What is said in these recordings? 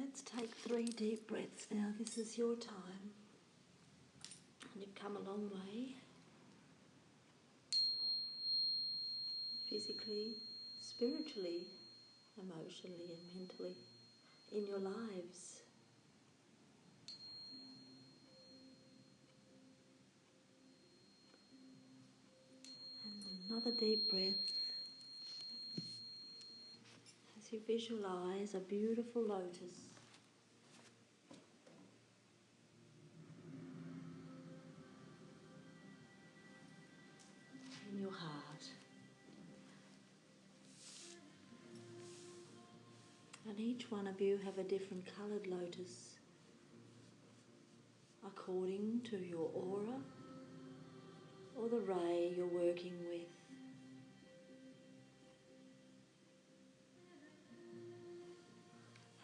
Let's take 3 deep breaths now. This is your time. And you've come a long way. Physically, spiritually, emotionally and mentally in your lives. And another deep breath as you visualize a beautiful lotus. In your heart. And each one of you have a different coloured lotus according to your aura or the ray you're working with.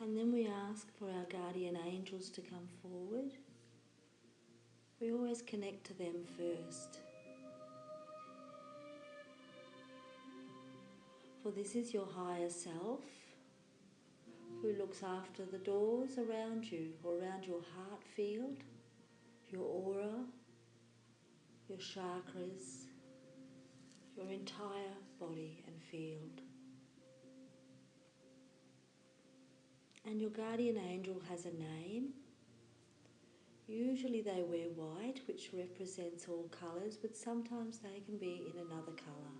And then we ask for our guardian angels to come forward. We always connect to them first. For this is your higher self who looks after the doors around you, or around your heart field, your aura, your chakras, your entire body and field. And your guardian angel has a name. Usually they wear white, which represents all colours, but sometimes they can be in another colour.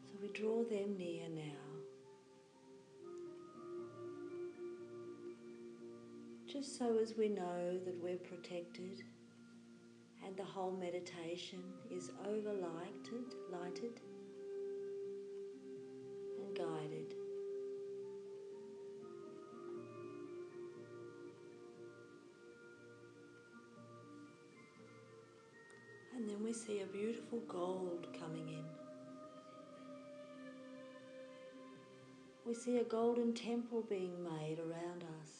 So we draw them near now. Just so as we know that we're protected and the whole meditation is lighted and guided. And then we see a beautiful gold coming in. We see a golden temple being made around us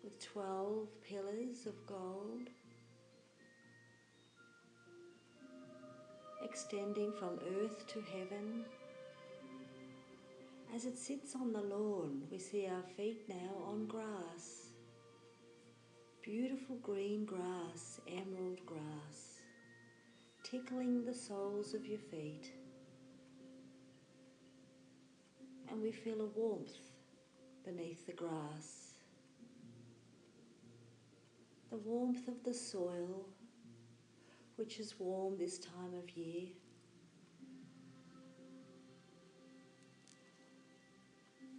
with 12 pillars of gold extending from earth to heaven. As it sits on the lawn, we see our feet now on grass. Beautiful green grass, emerald grass, tickling the soles of your feet. And we feel a warmth beneath the grass. The warmth of the soil, which is warm this time of year.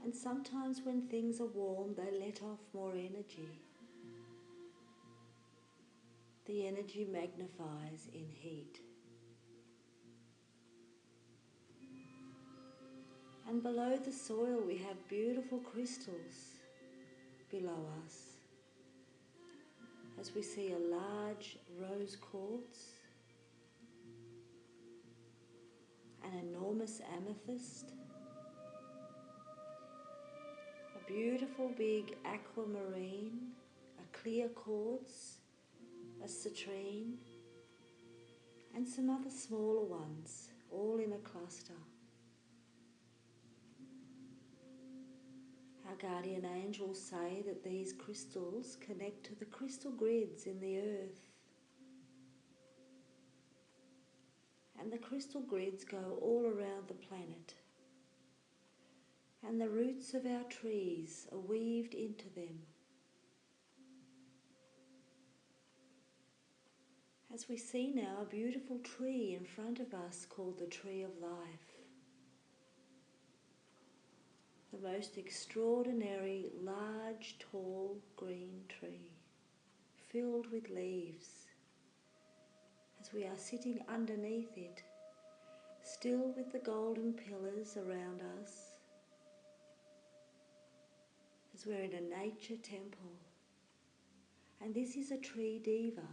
And sometimes when things are warm, they let off more energy. The energy magnifies in heat. And below the soil we have beautiful crystals below us. As we see a large rose quartz, an enormous amethyst, a beautiful big aquamarine, a clear quartz, a citrine, and some other smaller ones, all in a cluster. Our guardian angels say that these crystals connect to the crystal grids in the earth. And the crystal grids go all around the planet. And the roots of our trees are weaved into them. As we see now a beautiful tree in front of us called the Tree of Life. The most extraordinary, large, tall, green tree, filled with leaves. As we are sitting underneath it, still with the golden pillars around us, as we're in a nature temple. And this is a tree diva,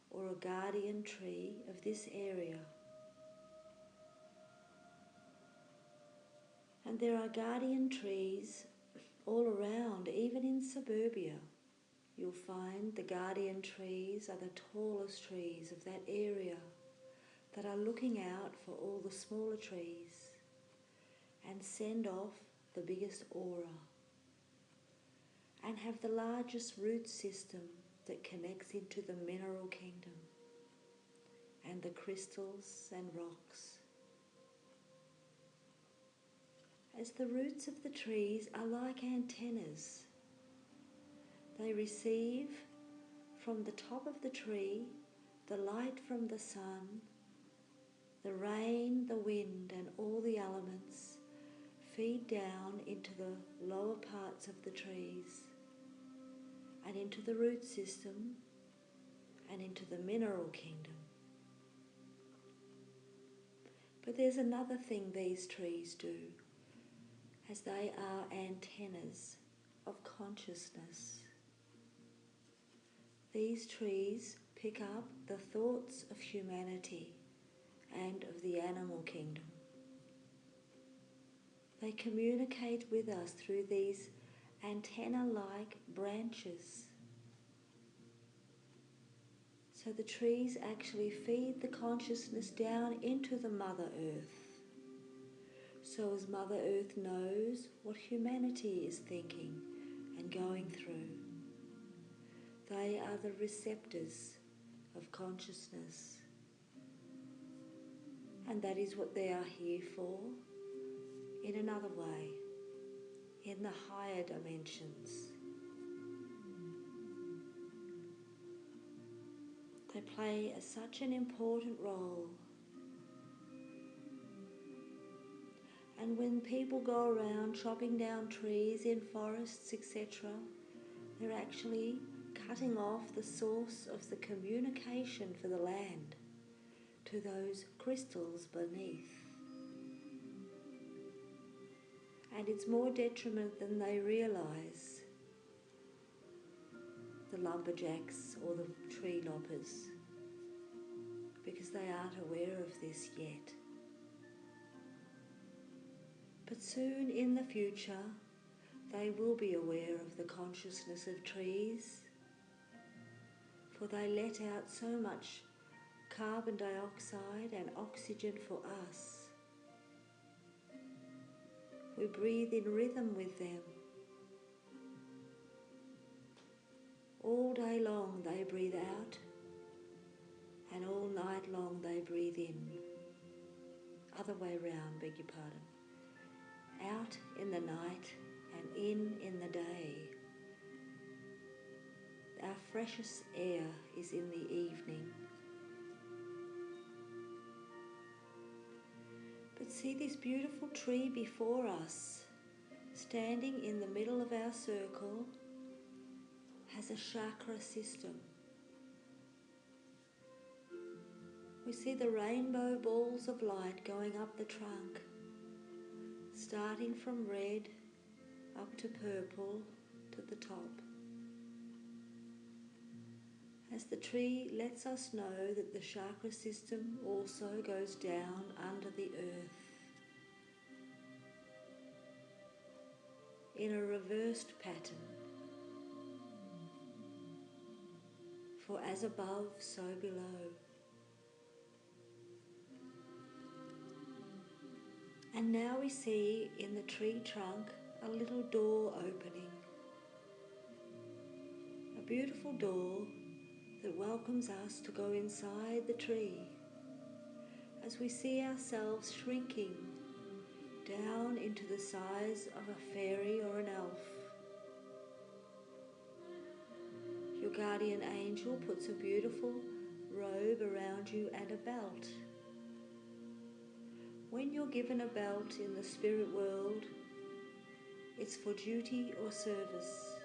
or a guardian tree of this area. And there are guardian trees all around, even in suburbia. You'll find the guardian trees are the tallest trees of that area that are looking out for all the smaller trees. and send off the biggest aura, and have the largest root system that connects into the mineral kingdom and the crystals and rocks. As the roots of the trees are like antennas, they receive from the top of the tree the light from the sun, the rain, the wind, and all the elements feed down into the lower parts of the trees and into the root system and into the mineral kingdom. But there's another thing these trees do, as they are antennas of consciousness. These trees pick up the thoughts of humanity and of the animal kingdom. They communicate with us through these antenna-like branches. So the trees actually feed the consciousness down into the Mother Earth. So as Mother Earth knows what humanity is thinking and going through, they are the receptors of consciousness. And that is what they are here for, in another way, in the higher dimensions. They play such an important role. And when people go around chopping down trees in forests, etc., they're actually cutting off the source of the communication for the land to those crystals beneath. And it's more detriment than they realise, the lumberjacks or the tree loppers, because they aren't aware of this yet. But soon in the future, they will be aware of the consciousness of trees, for they let out so much carbon dioxide and oxygen for us. We breathe in rhythm with them. All day long they breathe out, and all night long they breathe in. Other way round, beg your pardon. Out in the night and in the day. Our freshest air is in the evening. But see this beautiful tree before us, standing in the middle of our circle, has a chakra system. We see the rainbow balls of light going up the trunk, starting from red up to purple to the top. As the tree lets us know that the chakra system also goes down under the earth in a reversed pattern. For as above, so below. And now we see in the tree trunk a little door opening. A beautiful door that welcomes us to go inside the tree as we see ourselves shrinking down into the size of a fairy or an elf. Your guardian angel puts a beautiful robe around you and a belt. When you're given a belt in the spirit world, it's for duty or service.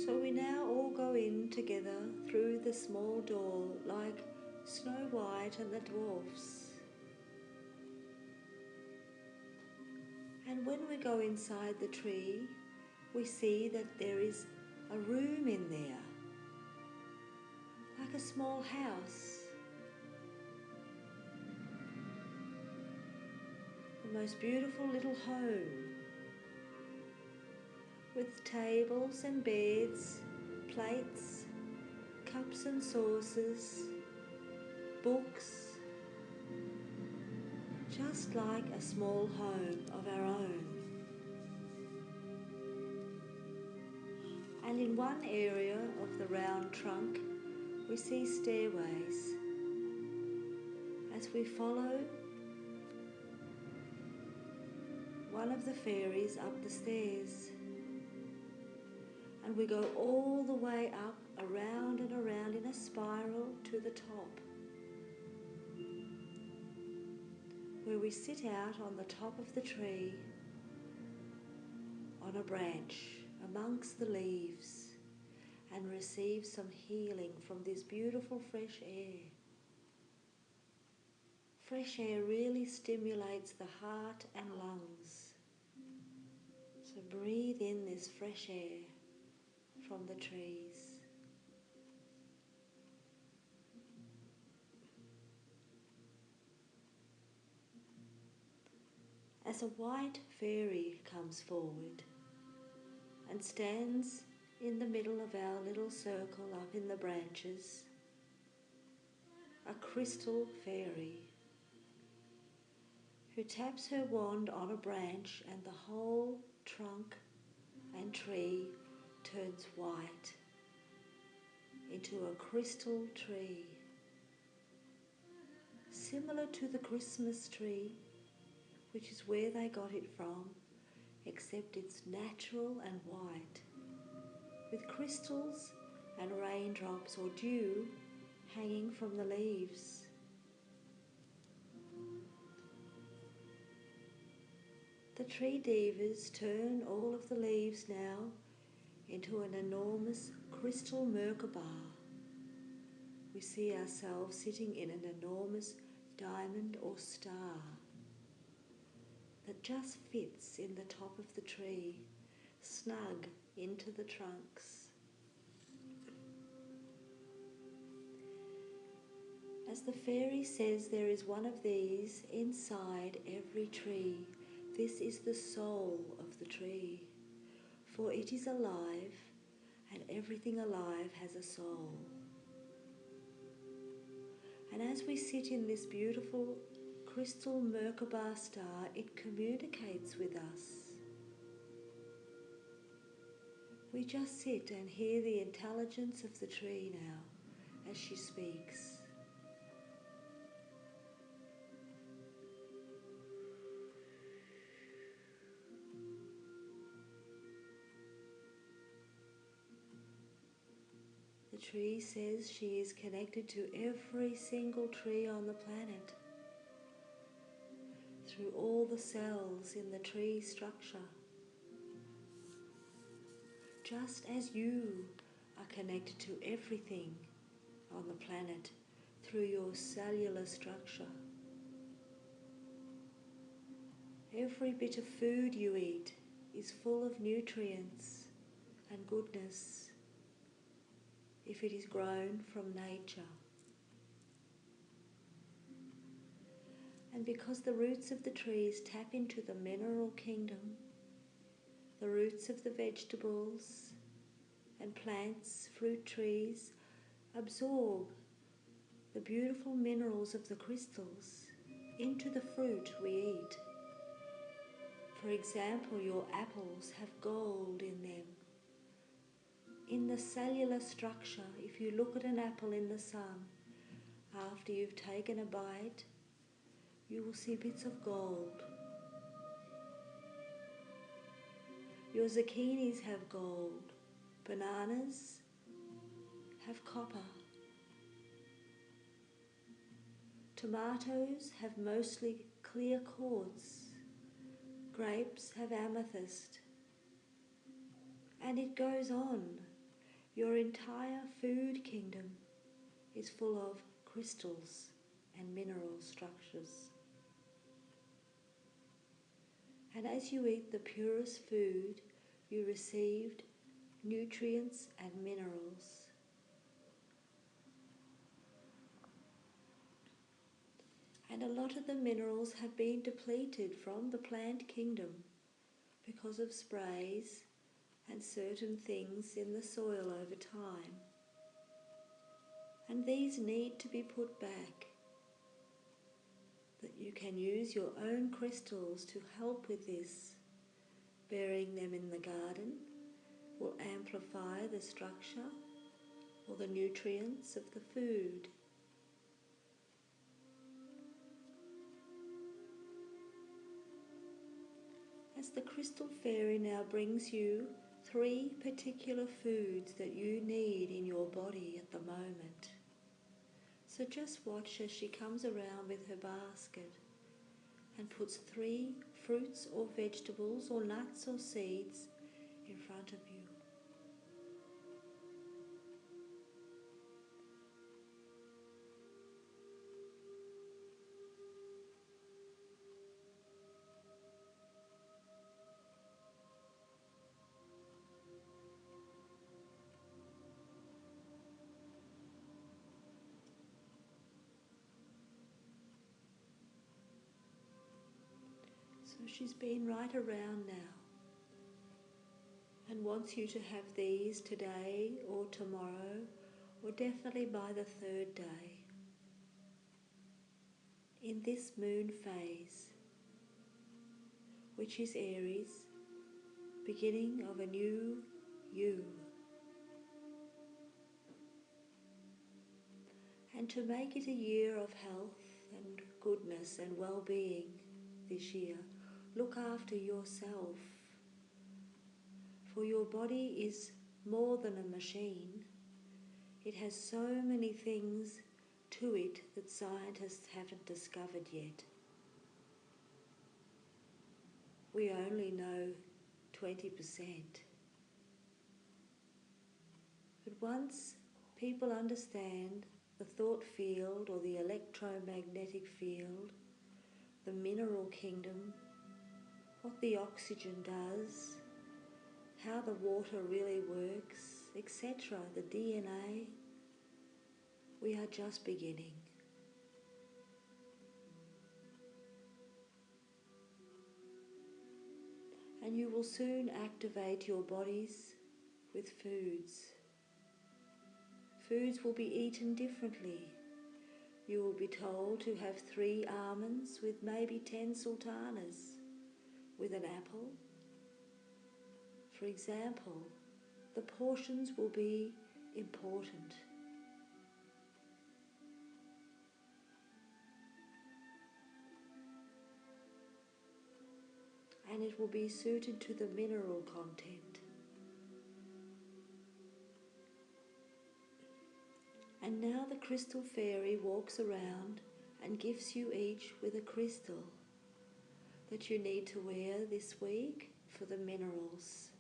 So we now all go in together through the small door like Snow White and the dwarfs. And when we go inside the tree, we see that there is a room in there, like a small house. The most beautiful little home, with tables and beds, plates, cups and saucers, books, just like a small home of our own. And in one area of the round trunk, we see stairways. As we follow one of the fairies up the stairs, and we go all the way up, around and around in a spiral to the top, where we sit out on the top of the tree on a branch amongst the leaves and receive some healing from this beautiful fresh air. Fresh air really stimulates the heart and lungs. So breathe in this fresh air from the trees. As a white fairy comes forward and stands in the middle of our little circle up in the branches, a crystal fairy who taps her wand on a branch and the whole trunk and tree turns white into a crystal tree, similar to the Christmas tree, which is where they got it from, except it's natural and white, with crystals and raindrops or dew hanging from the leaves. The tree divas turn all of the leaves now into an enormous crystal Merkaba. We see ourselves sitting in an enormous diamond or star that just fits in the top of the tree, snug into the trunks. As the fairy says, there is one of these inside every tree. This is the soul of the tree, for it is alive, and everything alive has a soul. And as we sit in this beautiful crystal Merkaba star, it communicates with us. We just sit and hear the intelligence of the tree now as she speaks. The tree says she is connected to every single tree on the planet, through all the cells in the tree structure, just as you are connected to everything on the planet through your cellular structure. Every bit of food you eat is full of nutrients and goodness if it is grown from nature. And because the roots of the trees tap into the mineral kingdom, the roots of the vegetables and plants, fruit trees, absorb the beautiful minerals of the crystals into the fruit we eat. For example, your apples have gold in them. In the cellular structure, if you look at an apple in the sun, after you've taken a bite, you will see bits of gold. Your zucchinis have gold. Bananas have copper. Tomatoes have mostly clear quartz. Grapes have amethyst. And it goes on. Your entire food kingdom is full of crystals and mineral structures. And as you eat the purest food, you received nutrients and minerals. And a lot of the minerals have been depleted from the plant kingdom because of sprays and certain things in the soil over time. And these need to be put back, that You can use your own crystals to help with this. Burying them in the garden will amplify the structure or the nutrients of the food. As the crystal fairy now brings you 3 particular foods that you need in your body at the moment. So just watch as she comes around with her basket and puts 3 fruits or vegetables or nuts or seeds in front of you. So she's been right around now and wants you to have these today or tomorrow or definitely by the 3rd day. In this moon phase, which is Aries, beginning of a new you. And to make it a year of health and goodness and well-being this year, look after yourself. For your body is more than a machine. It has so many things to it that scientists haven't discovered yet. We only know 20%. But once people understand the thought field or the electromagnetic field, the mineral kingdom, what the oxygen does, how the water really works, etc., the DNA, we are just beginning. And you will soon activate your bodies with foods. Foods will be eaten differently. You will be told to have 3 almonds with maybe 10 sultanas, with an apple. For example, the portions will be important. And it will be suited to the mineral content. And now the crystal fairy walks around and gifts you each with a crystal that you need to wear this week for the minerals.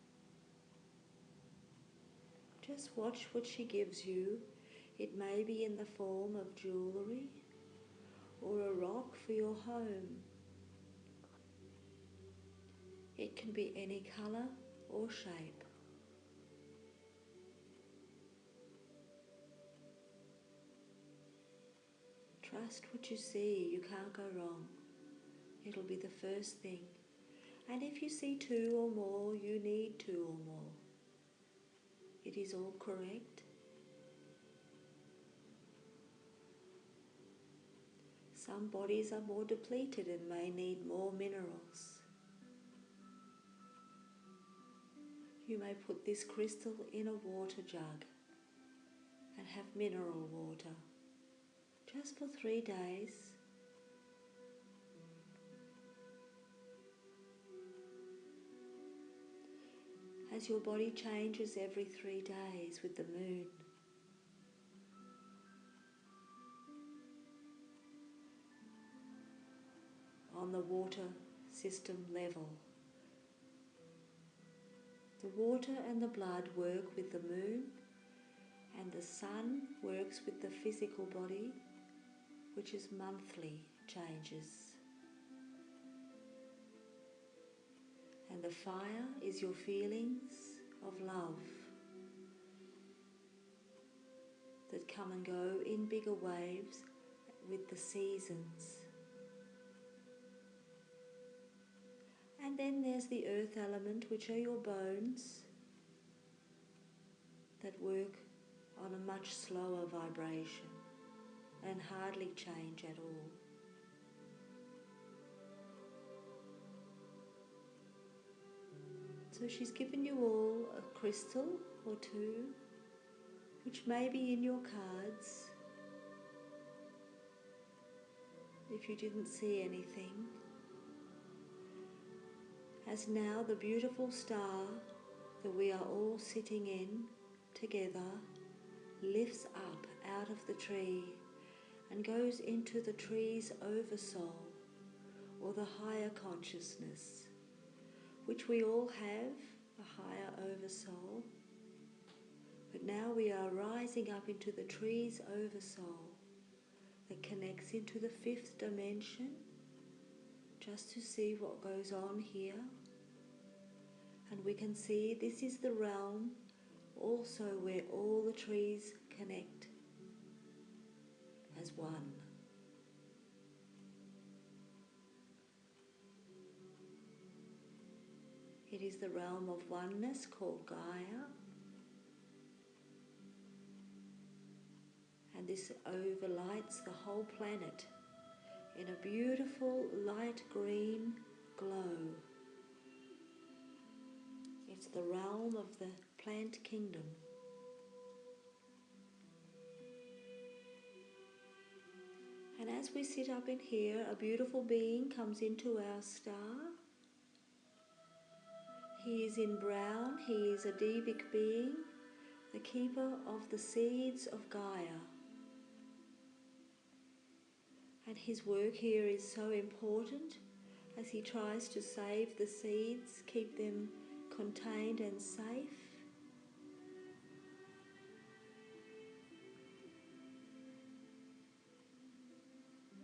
Just watch what she gives you. It may be in the form of jewellery or a rock for your home. It can be any colour or shape. Trust what you see, you can't go wrong. It'll be the first thing. And if you see 2 or more, you need 2 or more. It is all correct. Some bodies are more depleted and may need more minerals. You may put this crystal in a water jug and have mineral water just for 3 days. As your body changes every 3 days with the moon. On the water system level. The water and the blood work with the moon, and the sun works with the physical body, which is monthly changes. And the fire is your feelings of love that come and go in bigger waves with the seasons. And then there's the earth element, which are your bones that work on a much slower vibration and hardly change at all. So she's given you all a crystal or two, which may be in your cards if you didn't see anything. As now the beautiful star that we are all sitting in together lifts up out of the tree and goes into the tree's oversoul, or the higher consciousness, which we all have, a higher oversoul. But now we are rising up into the tree's oversoul that connects into the fifth dimension, just to see what goes on here. And we can see this is the realm also where all the trees connect as one. It is the realm of oneness called Gaia, and this overlights the whole planet in a beautiful light green glow. It's the realm of the plant kingdom. And as we sit up in here, a beautiful being comes into our star. He is in brown, he is a Devic being, the keeper of the seeds of Gaia. And his work here is so important as he tries to save the seeds, keep them contained and safe.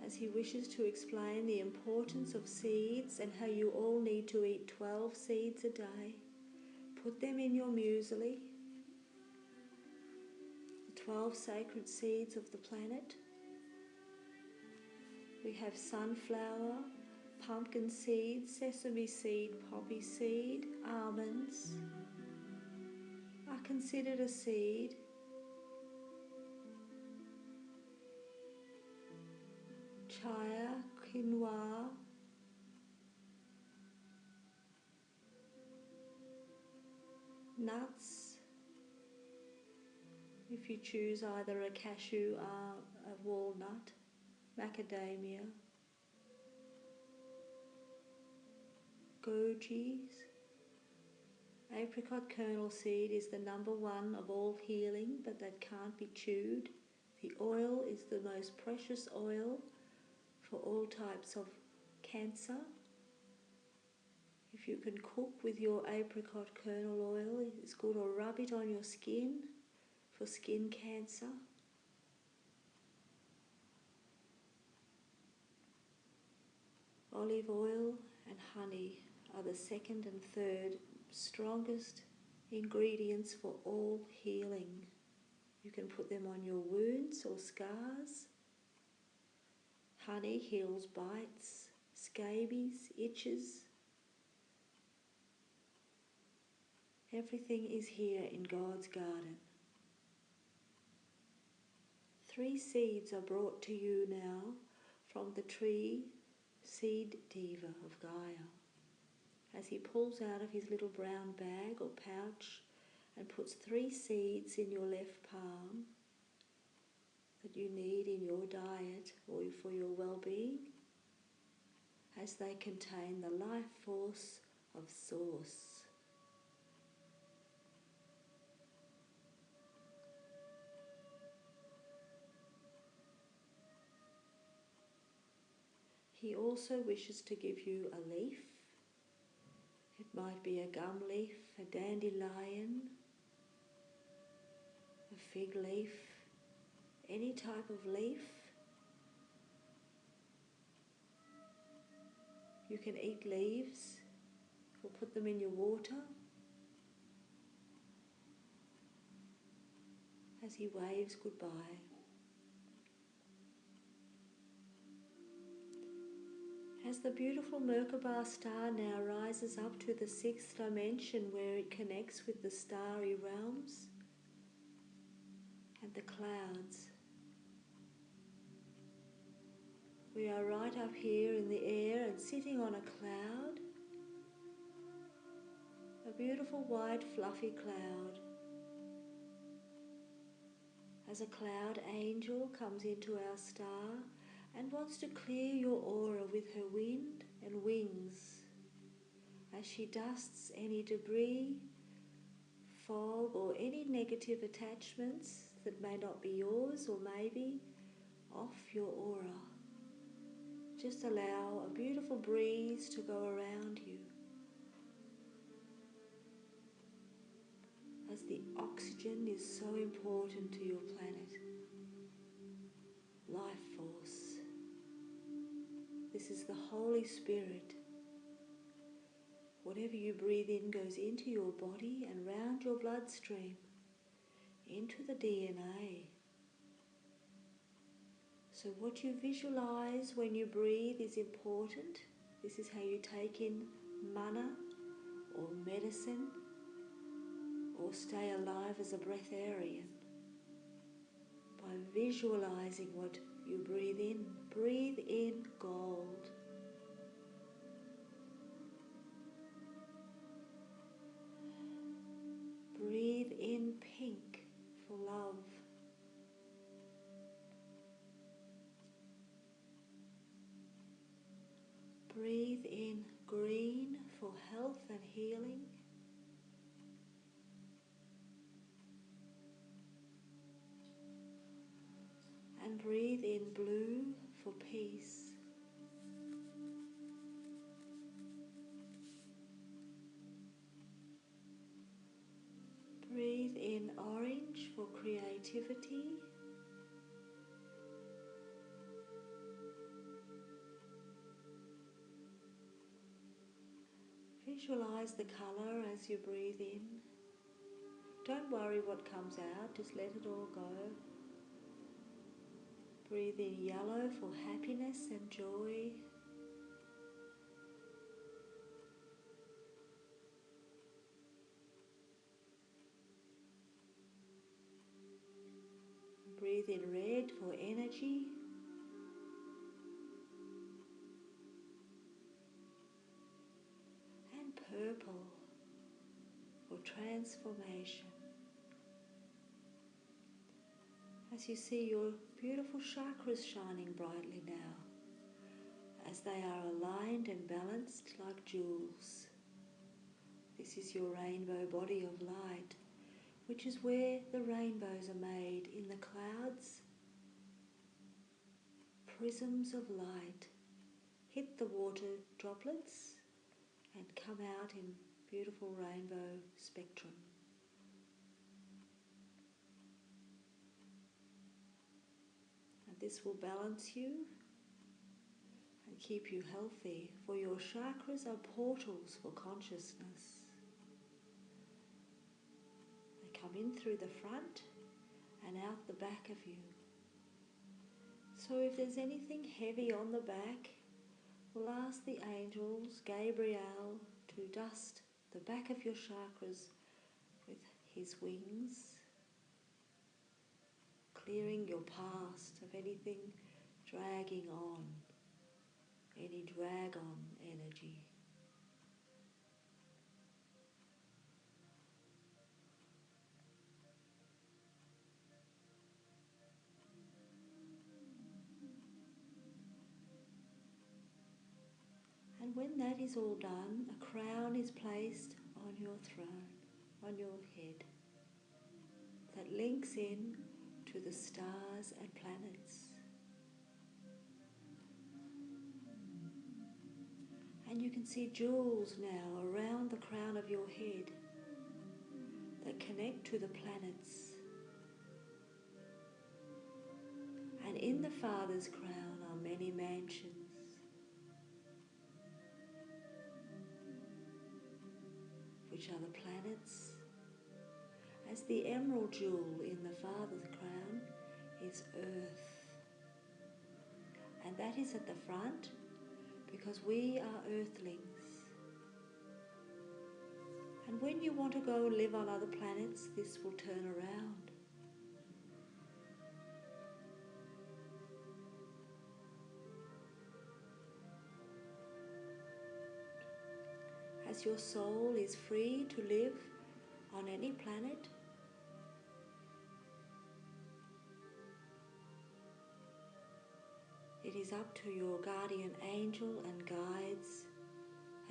As he wishes to explain the importance of seeds and how you all need to eat 12 seeds a day. Put them in your muesli, the 12 sacred seeds of the planet. We have sunflower, pumpkin seed, sesame seed, poppy seed, almonds are considered a seed. Chia, quinoa, nuts, if you choose either a cashew or a walnut, macadamia, goji's. Apricot kernel seed is the number one of all healing, but that can't be chewed. The oil is the most precious oil for all types of cancer. If you can cook with your apricot kernel oil, it's good, or rub it on your skin for skin cancer. Olive oil and honey are the second and third strongest ingredients for all healing. You can put them on your wounds or scars. Honey heals bites, scabies, itches. Everything is here in God's garden. 3 seeds are brought to you now from the tree seed diva of Gaia, as he pulls out of his little brown bag or pouch and puts 3 seeds in your left palm that you need in your diet or for your well-being, as they contain the life force of Source. He also wishes to give you a leaf. It might be a gum leaf, a dandelion, a fig leaf, any type of leaf. You can eat leaves or put them in your water as he waves goodbye. As the beautiful Merkaba star now rises up to the 6th dimension where it connects with the starry realms and the clouds, we are right up here in the air and sitting on a cloud. a beautiful white fluffy cloud. As a cloud angel comes into our star and wants to clear your aura with her wind and wings, as she dusts any debris, fog or any negative attachments that may not be yours or maybe off your aura. Just allow a beautiful breeze to go around you as the oxygen is so important to your planet. Life force. This is the Holy Spirit. Whatever you breathe in goes into your body and round your bloodstream, into the DNA. So what you visualize when you breathe is important. This is how you take in mana or medicine or stay alive as a breatharian. By visualizing what you breathe in. Breathe in gold. Breathe in pink for love. Breathe in green for health and healing. And breathe in blue for peace. Breathe in orange for creativity. Visualize the colour as you breathe in. Don't worry what comes out, just let it all go. Breathe in yellow for happiness and joy. Breathe in red for energy. And purple for transformation. As you see your beautiful chakras shining brightly now, as they are aligned and balanced like jewels. This is your rainbow body of light, which is where the rainbows are made, in the clouds. Prisms of light hit the water droplets and come out in beautiful rainbow spectrum. And this will balance you and keep you healthy, for your chakras are portals for consciousness. They come in through the front and out the back of you. So if there's anything heavy on the back, we'll ask the angels, Gabriel, to dust the back of your chakras with his wings, clearing your past of anything dragging on, any drag-on energy. And when that is all done, a crown is placed on your throne, on your head, that links in to the stars and planets. And you can see jewels now around the crown of your head that connect to the planets. And in the Father's crown are many mansions. Which are the planets, as the emerald jewel in the Father's crown is Earth. And that is at the front because we are earthlings. And when you want to go live on other planets, this will turn around. as your soul is free to live on any planet. It is up to your guardian angel and guides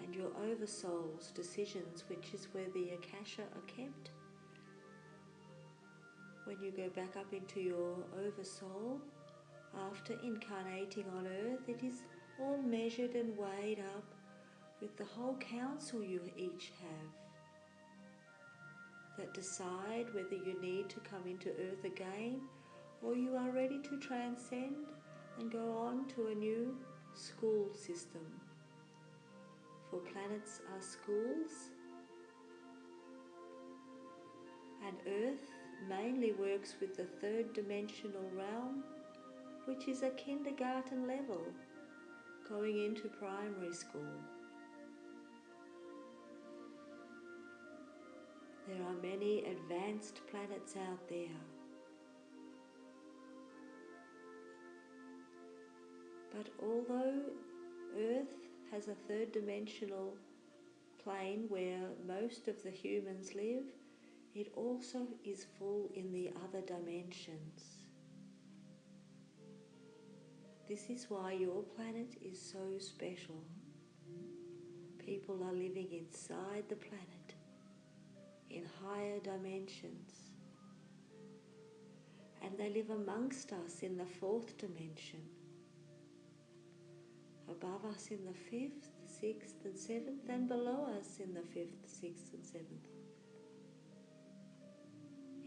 and your oversoul's decisions, which is where the Akasha are kept. When you go back up into your oversoul, after incarnating on earth, it is all measured and weighed up with the whole council you each have that decide whether you need to come into earth again or you are ready to transcend and go on to a new school system. For planets are schools, and earth mainly works with the third dimensional realm, which is a kindergarten level going into primary school. There are many advanced planets out there. But although Earth has a third dimensional plane where most of the humans live, it also is full in the other dimensions. This is why your planet is so special. People are living inside the planet, in higher dimensions. And they live amongst us in the fourth dimension, above us in the fifth, sixth and seventh, and below us in the fifth, sixth and seventh.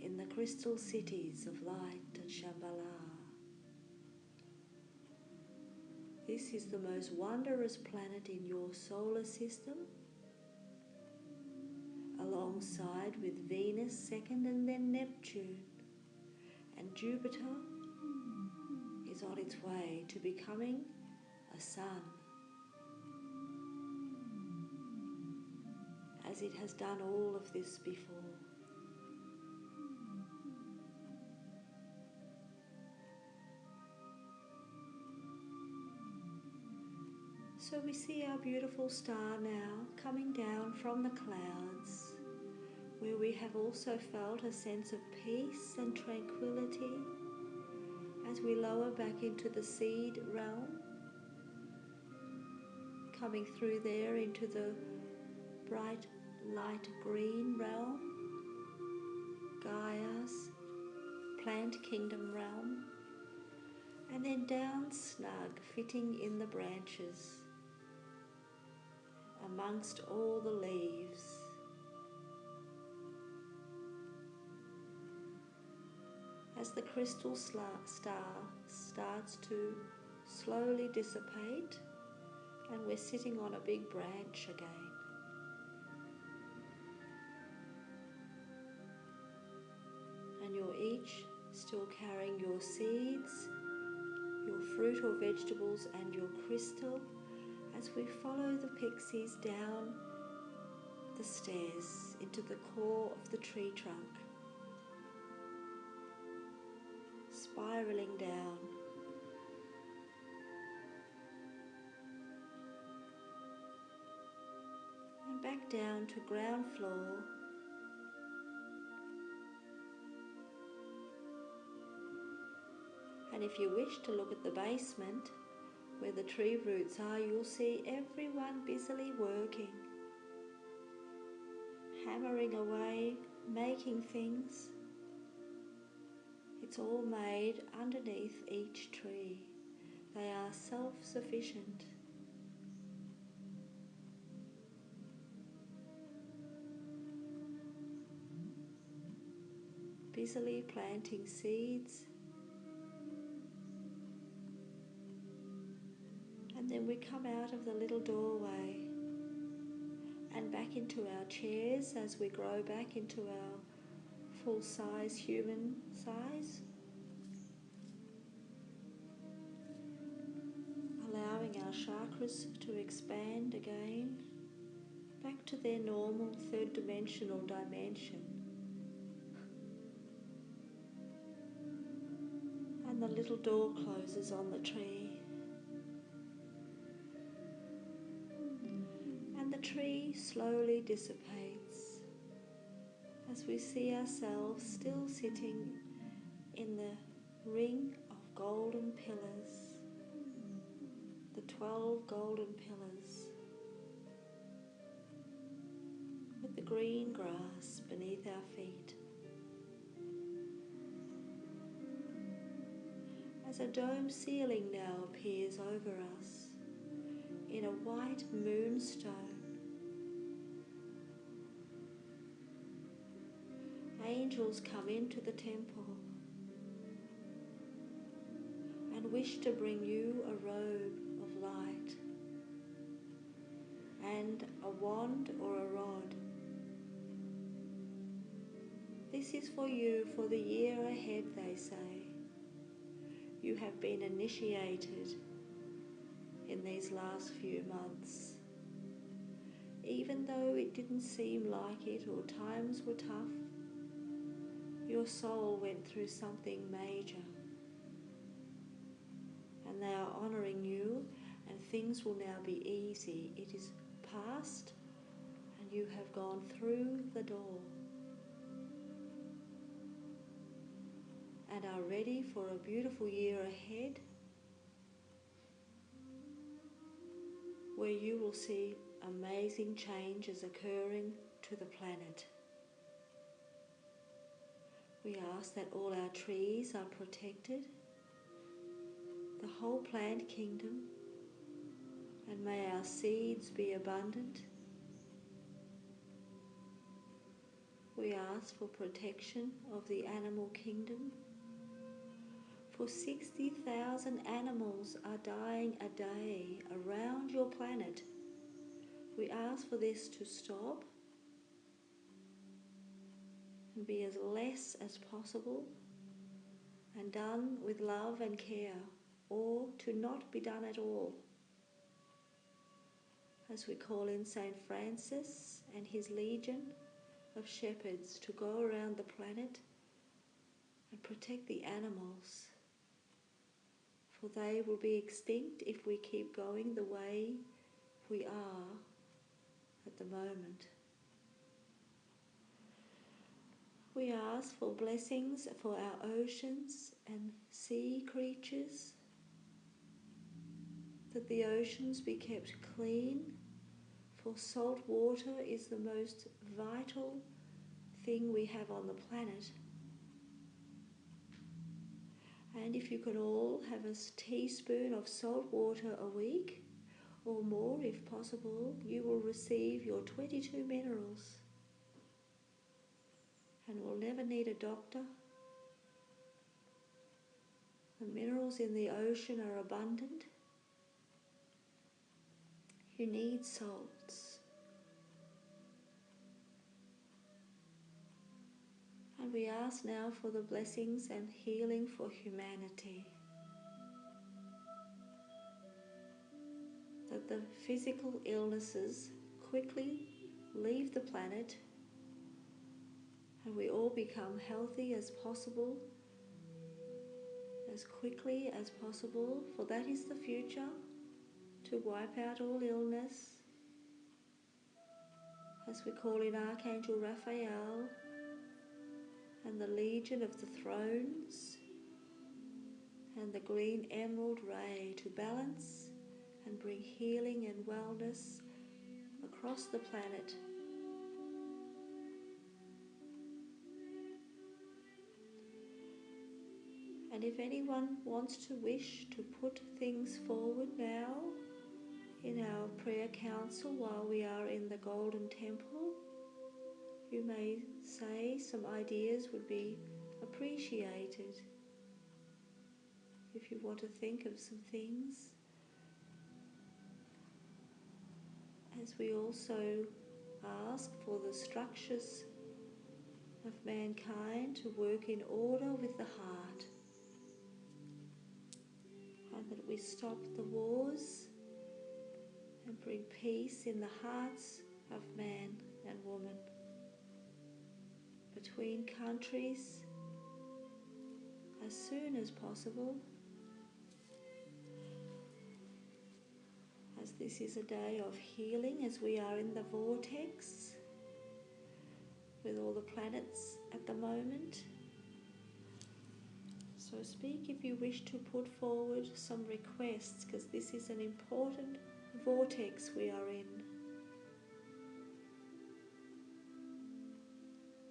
In the crystal cities of light and Shambhala. This is the most wondrous planet in your solar system, alongside with Venus second and then Neptune. And Jupiter is on its way to becoming a sun, as it has done all of this before. So we see our beautiful star now coming down from the clouds, where we have also felt a sense of peace and tranquility as we lower back into the seed realm, coming through there into the bright light green realm, Gaia's plant kingdom realm, and then down snug, fitting in the branches, amongst all the leaves. As the crystal star starts to slowly dissipate, and we're sitting on a big branch again. And you're each still carrying your seeds, your fruit or vegetables, and your crystal, as we follow the pixies down the stairs into the core of the tree trunk, spiraling down, and back down to ground floor, and if you wish to look at the basement where the tree roots are, you'll see everyone busily working, hammering away, making things. It's all made underneath each tree. They are self-sufficient. Busily planting seeds. And then we come out of the little doorway and back into our chairs as we grow back into our full-size human size, allowing our chakras to expand again back to their normal third dimensional dimension. And the little door closes on the tree. the tree slowly dissipates as we see ourselves still sitting in the ring of golden pillars, the 12 golden pillars, with the green grass beneath our feet. As a dome ceiling now appears over us in a white moonstone, angels come into the temple and wish to bring you a robe of light and a wand or a rod. This is for you for the year ahead, they say. You have been initiated in these last few months. Even though it didn't seem like it or times were tough, your soul went through something major. And they are honouring you, and things will now be easy. It is past and you have gone through the door and are ready for a beautiful year ahead, where you will see amazing changes occurring to the planet. We ask that all our trees are protected, the whole plant kingdom, and may our seeds be abundant. We ask for protection of the animal kingdom. For 60,000 animals are dying a day around your planet. We ask for this to stop and be as less as possible and done with love and care, or to not be done at all. As we call in Saint Francis and his legion of shepherds to go around the planet and protect the animals, for they will be extinct if we keep going the way we are at the moment. We ask for blessings for our oceans and sea creatures, that the oceans be kept clean, for salt water is the most vital thing we have on the planet. And if you can all have a teaspoon of salt water a week, or more if possible, you will receive your 22 minerals and will never need a doctor. The minerals in the ocean are abundant. You need salts. And we ask now for the blessings and healing for humanity. That the physical illnesses quickly leave the planet and we all become healthy as possible, as quickly as possible, for that is the future, to wipe out all illness. As we call in Archangel Raphael and the Legion of the Thrones and the green emerald ray to balance and bring healing and wellness across the planet. And if anyone wants to wish to put things forward now in our prayer council while we are in the Golden Temple, you may say some ideas would be appreciated. If you want to think of some things, as we also ask for the structures of mankind to work in order with the heart, and that we stop the wars and bring peace in the hearts of man and woman, between countries as soon as possible, as this is a day of healing as we are in the vortex with all the planets at the moment. So speak if you wish to put forward some requests, because this is an important vortex we are in.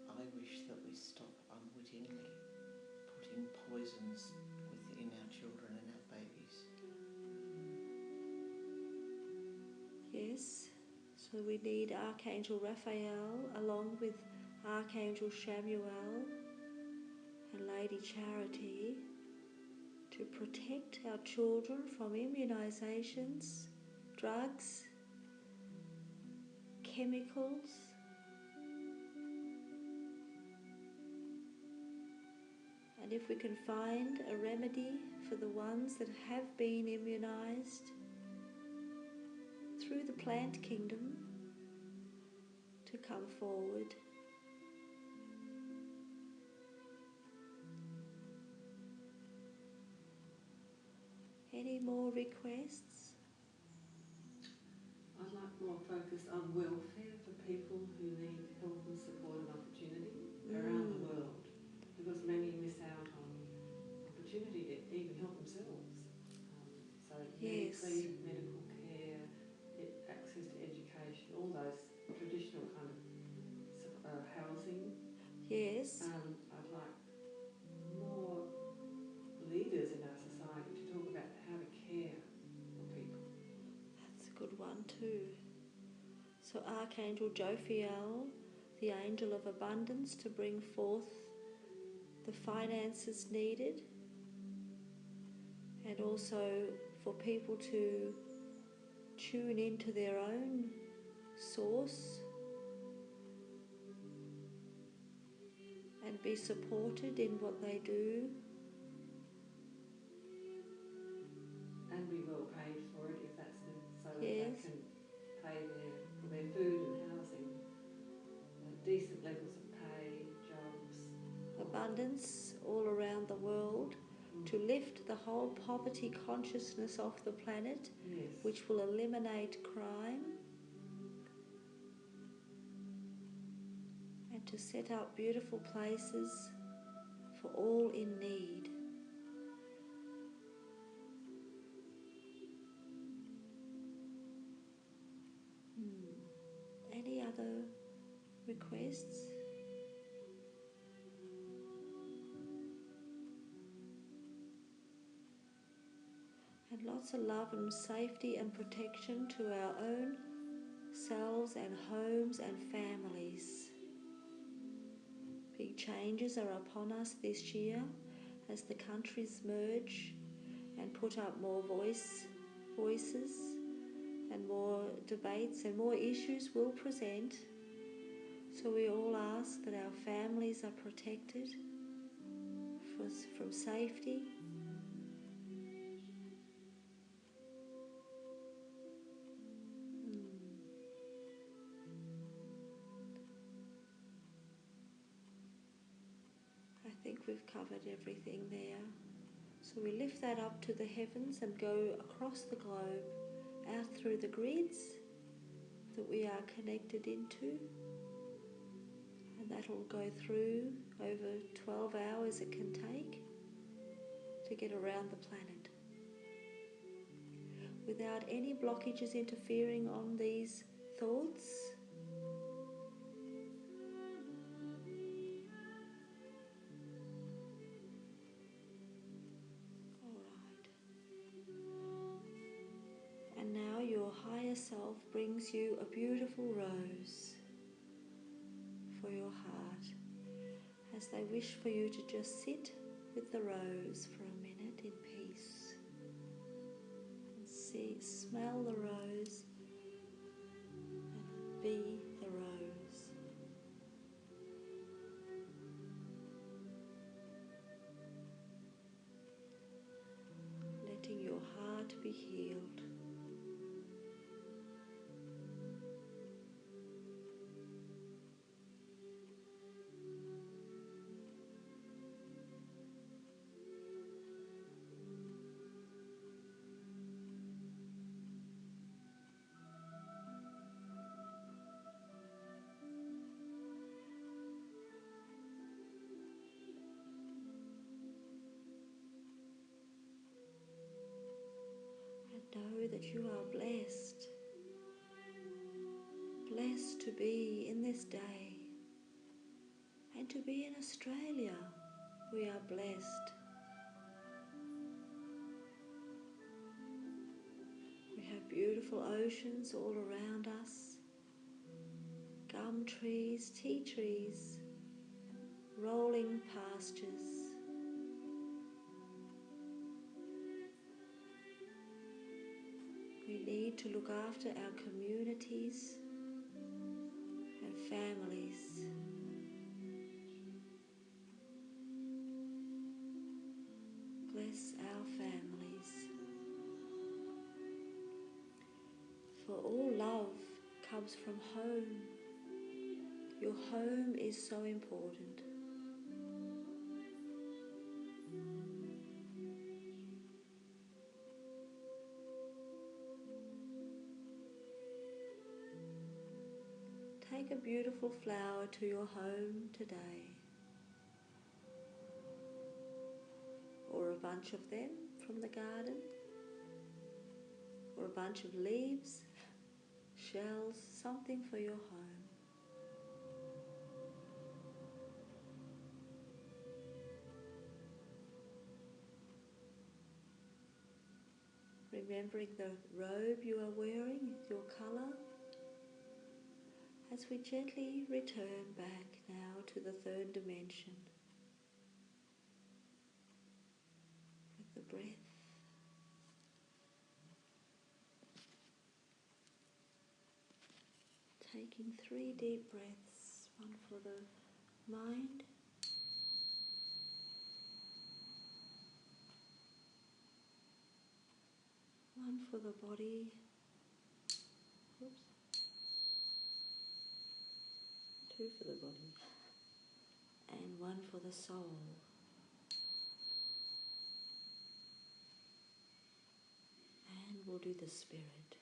I wish that we stop unwittingly putting poisons within our children and our babies. Yes, so we need Archangel Raphael along with Archangel Chamuel and Lady Charity to protect our children from immunisations, drugs, chemicals, and if we can find a remedy for the ones that have been immunised through the plant kingdom, to come forward. Any more requests? I'd like more focus on welfare for people who need help and support and opportunity around the world, because many miss out on opportunity to even help themselves. So Yes. medically, medical care, access to education, all those traditional kind of housing. Yes. I'd like more leaders in our society to talk about how to care for people. That's a good one too. So Archangel Jophiel, the angel of abundance, to bring forth the finances needed, and also for people to tune into their own source and be supported in what they do. And be well paid for it if that's so that Yes. they can pay for their food and housing, decent levels of pay, jobs. Abundance all around the world, to lift the whole poverty consciousness off the planet, Yes. which will eliminate crime, and to set up beautiful places for all in need. Any other requests? And lots of love and safety and protection to our own selves and homes and families. Big changes are upon us this year as the countries merge and put up more voices, and more debates and more issues will present. So we all ask that our families are protected from safety. I think we've covered everything there. So we lift that up to the heavens and go across the globe, out through the grids that we are connected into. And that'll go through over 12 hours it can take to get around the planet, without any blockages interfering on these thoughts. Alright. And now your higher self brings you a beautiful rose for your heart, as they wish for you to just sit with the rose for a minute in peace and smell the rose and be the rose. Letting your heart be healed. Know that you are blessed. Blessed to be in this day and to be in Australia. We are blessed. We have beautiful oceans all around us, gum trees, tea trees, rolling pastures. We need to look after our communities and families. Bless our families. For all love comes from home. Your home is so important. Take a beautiful flower to your home today, or a bunch of them from the garden, or a bunch of leaves, shells, something for your home. Remembering the robe you are wearing, your colour, as we gently return back now to the third dimension with the breath. Taking 3 deep breaths, one for the mind, one for the body, oops, 2 for the body, and 1 for the soul. And we'll do the spirit.